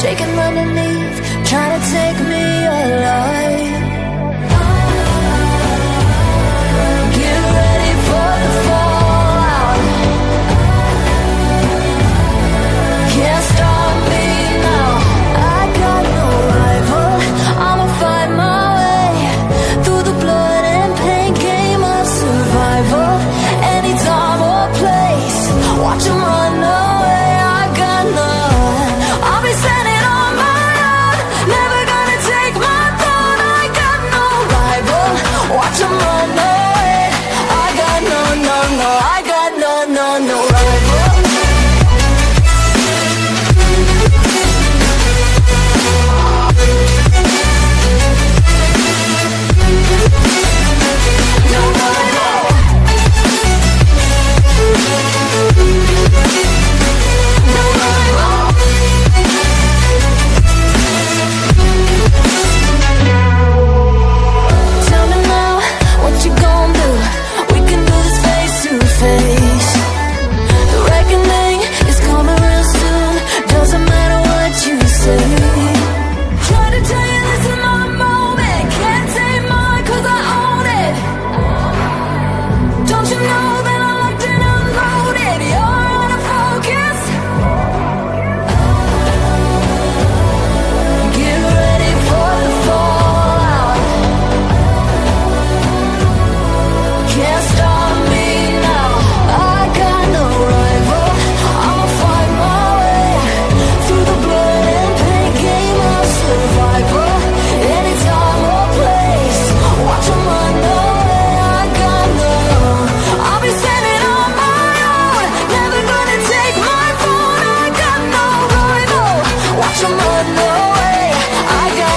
shaking underneath, trying to take me alive. Get ready for the fallout. Can't stop me now. I got no rival. I'ma find my way through the blood and pain, game of survival. Anytime or place, watch 'em run away. I got none. I'll be standing on my own, never gonna take my throne. I got no rival. Watch 'em run away. I got no, no, no. I got no, no, no rival.